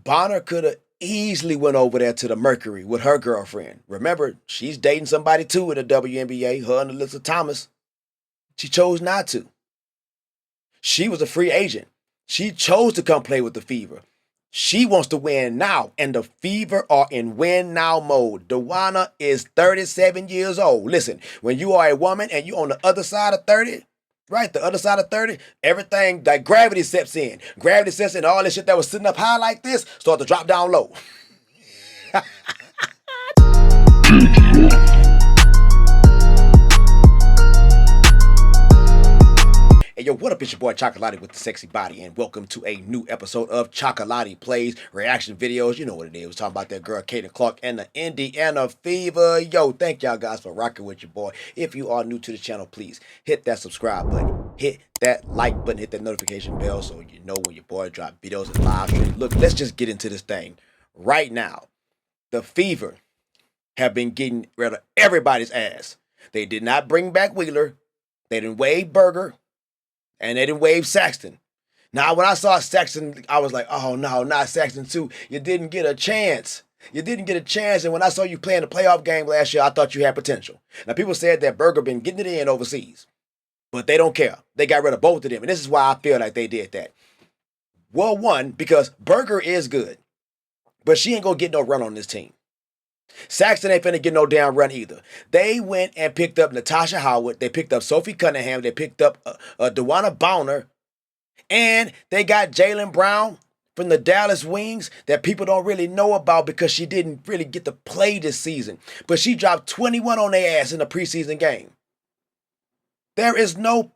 Bonner could have easily went over there to the Mercury with her girlfriend. Remember, she's dating somebody too in the WNBA, her and Alyssa Thomas. She chose not to. She was a free agent. She chose to come play with the Fever. She wants to win now, and the Fever are in win now mode. Dewana is 37 years old. Listen, when you are a woman and you on the other side of 30, right, the other side of 30, everything, like gravity steps in. Gravity sets in, all this shit that was sitting up high like this start to drop down low. Hey yo, what up? It's your boy Chocolati with the sexy body, and welcome to a new episode of Chocolati Plays Reaction Videos. You know what it is. We're talking about that girl Caitlin Clark and the Indiana Fever. Yo, thank y'all guys for rocking with your boy. If you are new to the channel, please hit that subscribe button, hit that like button, hit that notification bell so you know when your boy drop videos and live streams. Look, let's just get into this thing right now. The Fever have been getting rid of everybody's ass. They did not bring back Wheeler. They didn't waive Berger. And they didn't waive Saxton. Now, when I saw Saxton, I was like, oh, no, not Saxton too. You didn't get a chance. You didn't get a chance. And when I saw you playing the playoff game last year, I thought you had potential. Now, people said that Berger been getting it in overseas. But they don't care. They got rid of both of them. And this is why I feel like they did that. Well, one, because Berger is good. But she ain't going to get no run on this team. Saxton ain't finna get no damn run either. They went and picked up Natasha Howard. They picked up Sophie Cunningham. They picked up Dewana Bonner. And they got Jaylen Brown from the Dallas Wings that people don't really know about because she didn't really get to play this season. But she dropped 21 on their ass in a preseason game. There's no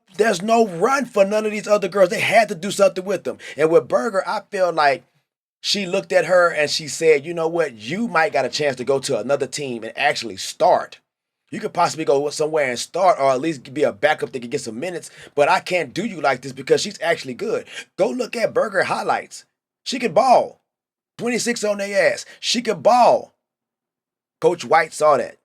run for none of these other girls. They had to do something with them. And with Berger, I feel like she looked at her and she said, you know what? You might got a chance to go to another team and actually start. You could possibly go somewhere and start, or at least be a backup that could get some minutes. But I can't do you like this because she's actually good. Go look at Berger highlights. She could ball. 26 on their ass. She could ball. Coach White saw that.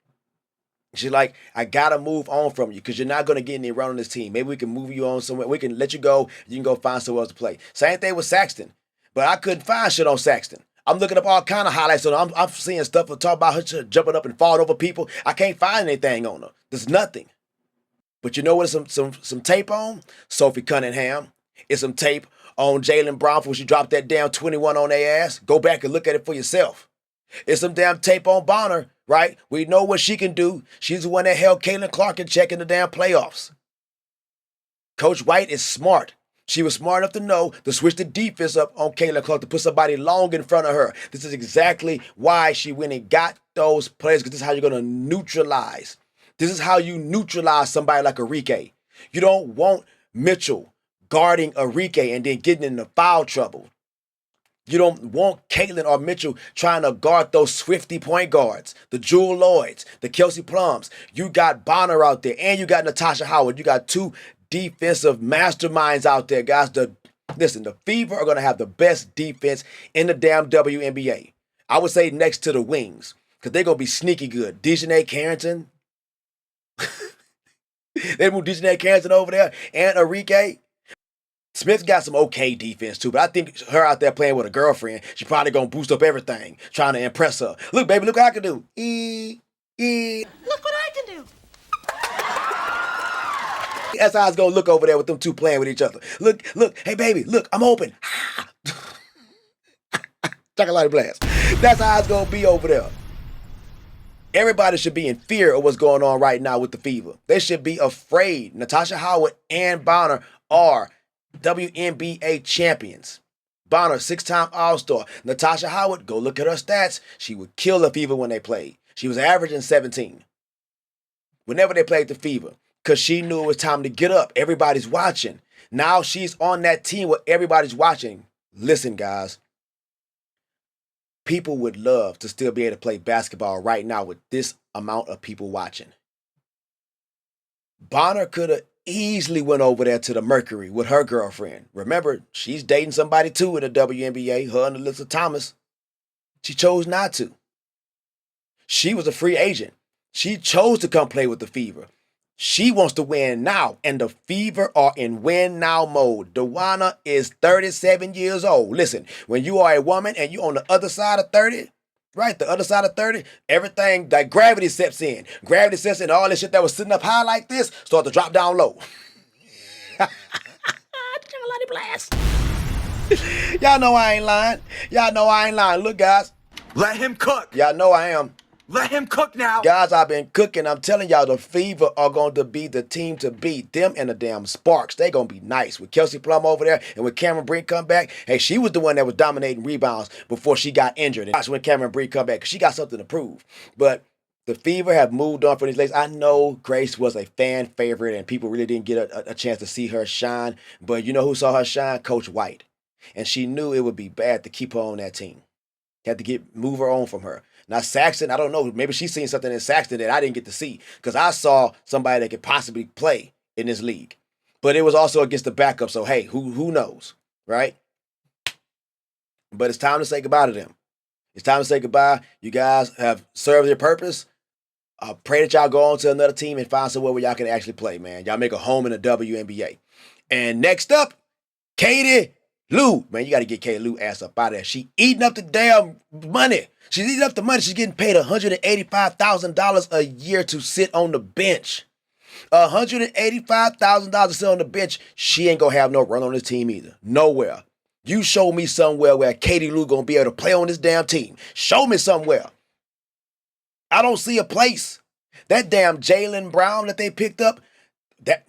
She's like, I got to move on from you because you're not going to get any run on this team. Maybe we can move you on somewhere. We can let you go. You can go find somewhere else to play. Same thing with Saxton. But I couldn't find shit on Saxton. I'm looking up all kind of highlights on her. I'm seeing stuff talk about her jumping up and falling over people. I can't find anything on her. There's nothing. But you know what? Some tape on Sophie Cunningham. It's some tape on Jaylen Brown when she dropped that damn 21 on their ass. Go back and look at it for yourself. It's some damn tape on Bonner, right? We know what she can do. She's the one that held Caitlin Clark in check in the damn playoffs. Coach White is smart. She was smart enough to know to switch the defense up on Caitlin Clark to put somebody long in front of her. This is exactly why she went and got those players, because this is how you're going to neutralize. This is how you neutralize somebody like Arike. You don't want Mitchell guarding Arike and then getting into foul trouble. You don't want Caitlin or Mitchell trying to guard those Swifty point guards, the Jewel Lloyds, the Kelsey Plums. You got Bonner out there, and you got Natasha Howard. You got two defensive masterminds out there, guys. Listen, the Fever are going to have the best defense in the damn WNBA. I would say next to the Wings, because they're going to be sneaky good. Dejanay Carrington. They moved Dejanay Carrington over there, and Arike. Smith got some okay defense too, but I think her out there playing with a girlfriend, she probably going to boost up everything, trying to impress her. Look, baby, look what I can do. Look what I can do. That's how it's gonna look over there with them two playing with each other. Look, hey baby, look, I'm open. Chocolate blast. That's how it's gonna be over there. Everybody should be in fear of what's going on right now with the Fever. They should be afraid. Natasha Howard and Bonner are WNBA champions. Bonner, 6-time All-Star. Natasha Howard, go look at her stats. She would kill the Fever when they played. She was averaging 17. Whenever they played the Fever. Because she knew it was time to get up. Everybody's watching. Now she's on that team where everybody's watching. Listen, guys. People would love to still be able to play basketball right now with this amount of people watching. Bonner could have easily went over there to the Mercury with her girlfriend. Remember, she's dating somebody too in the WNBA, her and Alyssa Thomas. She chose not to. She was a free agent. She chose to come play with the Fever. She wants to win now, and the Fever are in win now mode. Dewana is 37 years old. Listen, when you are a woman and you on the other side of 30, right, the other side of 30, everything, like gravity steps in. Gravity sets in, all this shit that was sitting up high like this start to drop down low. Chocolate blast. Y'all know I ain't lying. Y'all know I ain't lying. Look, guys. Let him cook. Y'all know I am. Let him cook now. Guys, I've been cooking. I'm telling y'all, the Fever are going to be the team to beat. Them and the damn Sparks. They going to be nice. With Kelsey Plum over there and with Cameron Brink come back, hey, she was the one that was dominating rebounds before she got injured. And that's when Cameron Brink come back because she got something to prove. But the Fever have moved on from these ladies. I know Grace was a fan favorite and people really didn't get a chance to see her shine. But you know who saw her shine? Coach White. And she knew it would be bad to keep her on that team. Had to move her on from her. Now, Saxton, I don't know. Maybe she's seen something in Saxton that I didn't get to see because I saw somebody that could possibly play in this league. But it was also against the backup, so hey, who knows, right? But it's time to say goodbye to them. It's time to say goodbye. You guys have served your purpose. I pray that y'all go on to another team and find somewhere where y'all can actually play, man. Y'all make a home in the WNBA. And next up, Katie Lou. Man, you got to get Katie Lou ass up out of there. She eating up the damn money. She's eating up the money. She's getting paid $185,000 a year to sit on the bench. $185,000 to sit on the bench. She ain't going to have no run on this team either. Nowhere. You show me somewhere where Katie Lou going to be able to play on this damn team. Show me somewhere. I don't see a place. That damn Jaylen Brown that they picked up,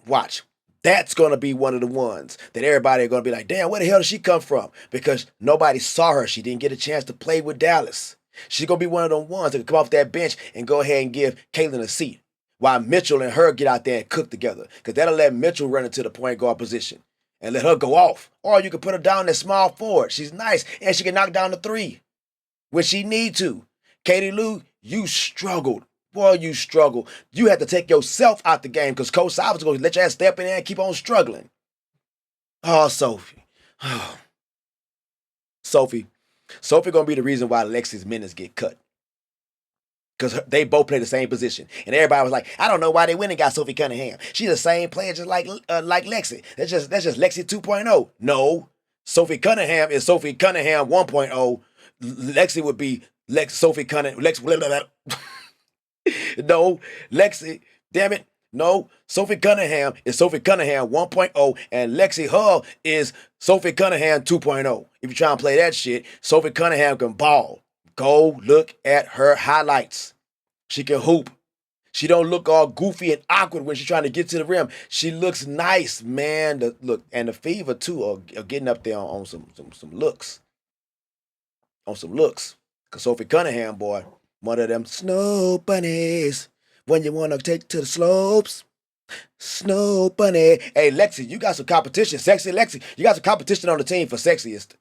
watch. That's going to be one of the ones that everybody are going to be like, damn, where the hell did she come from? Because nobody saw her. She didn't get a chance to play with Dallas. She's going to be one of them ones that can come off that bench and go ahead and give Caitlin a seat while Mitchell and her get out there and cook together. Because that'll let Mitchell run into the point guard position and let her go off. Or you can put her down as small forward. She's nice and she can knock down the three when she need to. Katie Lou, you struggled. Boy, you struggle. You had to take yourself out the game because Coach Sal was going to let your ass step in there and keep on struggling. Oh, Sophie. Oh. Sophie going to be the reason why Lexi's minutes get cut. Because they both play the same position. And everybody was like, I don't know why they went and got Sophie Cunningham. She's the same player just like Lexi. That's just Lexi 2.0. No. Sophie Cunningham is Sophie Cunningham 1.0. Lexi would be Sophie Cunningham. No, Lexi, damn it. No, Sophie Cunningham is Sophie Cunningham 1.0 and Lexi Hull is Sophie Cunningham 2.0. If you try and play that shit, Sophie Cunningham can ball. Go look at her highlights. She can hoop. She don't look all goofy and awkward when she's trying to get to the rim. She looks nice, man. Look, and the Fever too are getting up there on some looks. On some looks. Because Sophie Cunningham, boy, one of them snow bunnies when you want to take to the slopes. Snow bunny. Hey, Lexi, you got some competition. Sexy Lexi, you got some competition on the team for sexiest.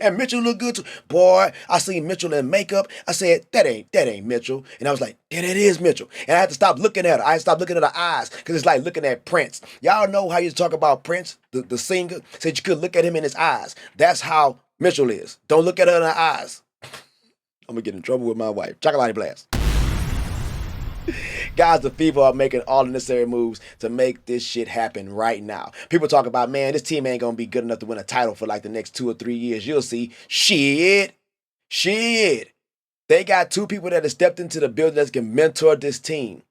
And Mitchell looked good too. Boy, I seen Mitchell in makeup. I said, that ain't Mitchell. And I was like, yeah, that is Mitchell. And I had to stop looking at her. I had to stop looking at her eyes because it's like looking at Prince. Y'all know how you talk about Prince, the singer? Said you could look at him in his eyes. That's how Mitchell is. Don't look at her in her eyes. I'm going to get in trouble with my wife. Chocolate blast. Guys, the Fever are making all the necessary moves to make this shit happen right now. People talk about, man, this team ain't going to be good enough to win a title for like the next 2 or 3 years. You'll see. Shit. They got two people that have stepped into the building that can mentor this team.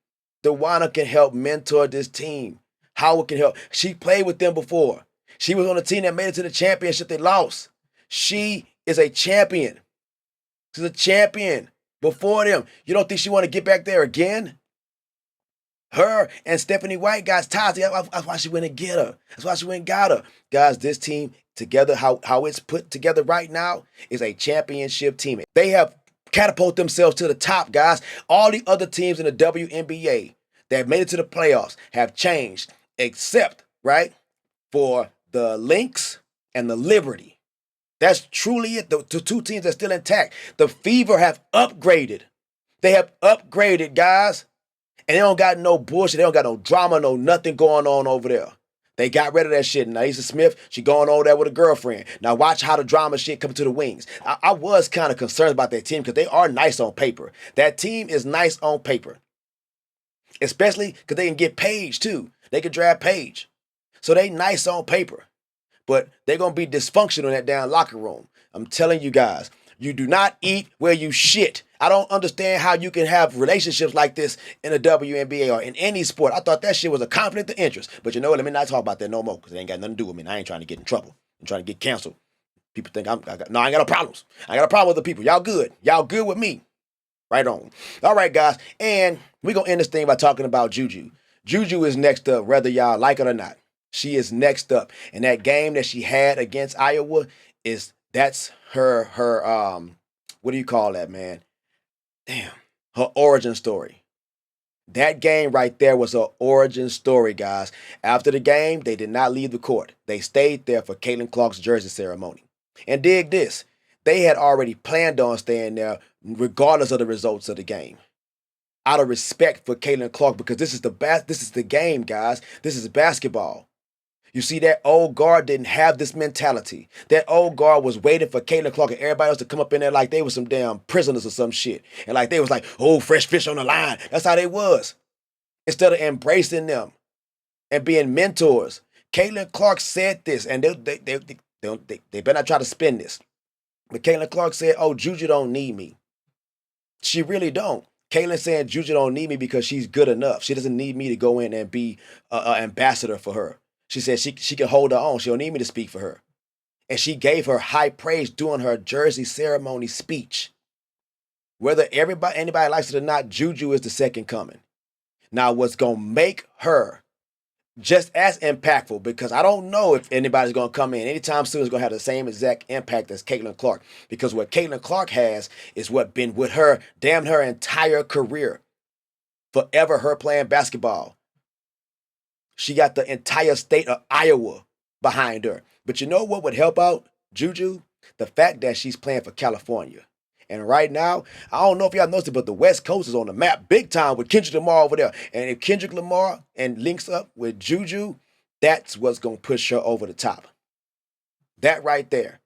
Dewana can help mentor this team. Howard can help. She played with them before. She was on a team that made it to the championship. They lost. She is a champion. She's a champion before them. You don't think she want to get back there again? Her and Stephanie White got ties. That's why she went and get her. That's why she went and got her. Guys, this team together, how it's put together right now, is a championship team. They have catapulted themselves to the top, guys. All the other teams in the WNBA that made it to the playoffs have changed, except, right, for the Lynx and the Liberty. That's truly it. The two teams are still intact. The Fever have upgraded. They have upgraded, guys. And they don't got no bullshit. They don't got no drama, no nothing going on over there. They got rid of that shit. Now, Naisha Smith, she going over there with a girlfriend. Now, watch how the drama shit come to the wings. I was kind of concerned about that team because they are nice on paper. That team is nice on paper. Especially because they can get Paige too. They can draft Paige. So they nice on paper. But they're going to be dysfunctional in that damn locker room. I'm telling you guys, you do not eat where you shit. I don't understand how you can have relationships like this in the WNBA or in any sport. I thought that shit was a conflict of interest. But you know what? Let me not talk about that no more because it ain't got nothing to do with me. And I ain't trying to get in trouble. I'm trying to get canceled. People think I ain't got no problems. I ain't got a problem with the people. Y'all good. Y'all good with me. Right on. All right, guys. And we're going to end this thing by talking about Juju. Juju is next up, whether y'all like it or not. She is next up. And that game that she had against Iowa that's her what do you call that, man? Damn. Her origin story. That game right there was her origin story, guys. After the game, they did not leave the court. They stayed there for Caitlin Clark's jersey ceremony. And dig this. They had already planned on staying there regardless of the results of the game. Out of respect for Caitlin Clark, because this is the game, guys. This is basketball. You see, that old guard didn't have this mentality. That old guard was waiting for Caitlin Clark and everybody else to come up in there like they were some damn prisoners or some shit. And like they was like, oh, fresh fish on the line. That's how they was. Instead of embracing them and being mentors. Caitlin Clark said this, and they better not try to spin this. But Caitlin Clark said, oh, Juju don't need me. She really don't. Caitlin saying Juju don't need me because she's good enough. She doesn't need me to go in and be an ambassador for her. She said she can hold her own. She don't need me to speak for her. And she gave her high praise during her jersey ceremony speech. Whether anybody likes it or not, Juju is the second coming. Now, what's going to make her just as impactful, because I don't know if anybody's going to come in anytime soon is going to have the same exact impact as Caitlin Clark. Because what Caitlin Clark has is what been with her damn her entire career. Forever her playing basketball. She got the entire state of Iowa behind her. But you know what would help out Juju? The fact that she's playing for California. And right now, I don't know if y'all noticed it, but the West Coast is on the map big time with Kendrick Lamar over there. And if Kendrick Lamar and links up with Juju, that's what's going to push her over the top. That right there.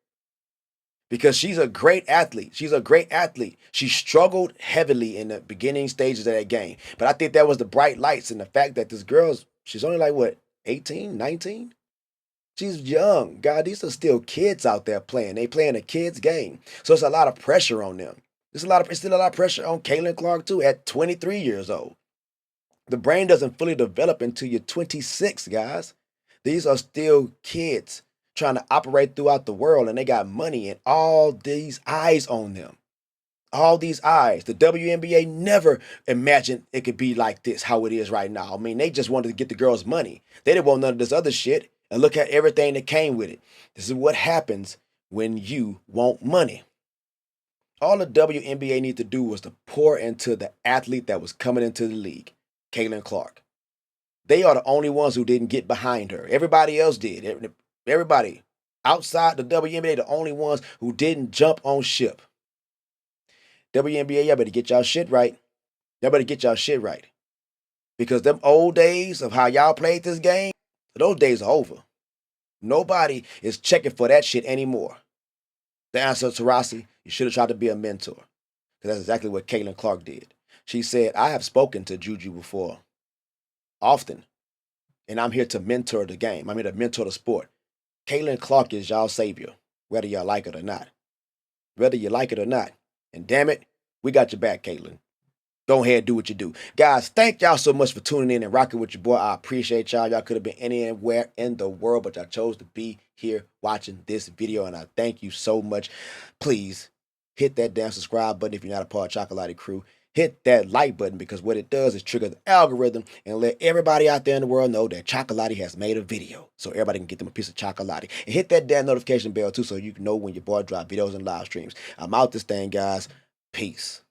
Because she's a great athlete. She's a great athlete. She struggled heavily in the beginning stages of that game. But I think that was the bright lights and the fact that this girl's, she's only like, what, 18, 19? She's young. God, these are still kids out there playing. They playing a kid's game. So it's a lot of pressure on them. It's still a lot of pressure on Caitlin Clark, too, at 23 years old. The brain doesn't fully develop until you're 26, guys. These are still kids trying to operate throughout the world, and they got money and all these eyes on them. All these eyes. The WNBA never imagined it could be like this, how it is right now. I mean, they just wanted to get the girls money. They didn't want none of this other shit. And look at everything that came with it. This is what happens when you want money. All the WNBA needed to do was to pour into the athlete that was coming into the league, Caitlin Clark. They are the only ones who didn't get behind her. Everybody else did. Everybody outside the WNBA, the only ones who didn't jump on ship. WNBA, y'all better get y'all shit right. Y'all better get y'all shit right. Because them old days of how y'all played this game, those days are over. Nobody is checking for that shit anymore. The answer to Rossi, you should have tried to be a mentor. Because that's exactly what Caitlin Clark did. She said, I have spoken to Juju before, often, and I'm here to mentor the game. I'm here to mentor the sport. Caitlin Clark is y'all savior, whether y'all like it or not. Whether you like it or not. And damn it, we got your back, Caitlin. Go ahead and do what you do. Guys, thank y'all so much for tuning in and rocking with your boy. I appreciate y'all. Y'all could have been anywhere in the world, but y'all chose to be here watching this video, and I thank you so much. Please hit that damn subscribe button if you're not a part of Chocolati Crew. Hit that like button, because what it does is trigger the algorithm and let everybody out there in the world know that Chocolati has made a video, so everybody can get them a piece of Chocolati. And hit that damn notification bell too, so you can know when your boy drop videos and live streams. I'm out this thing, guys. Peace.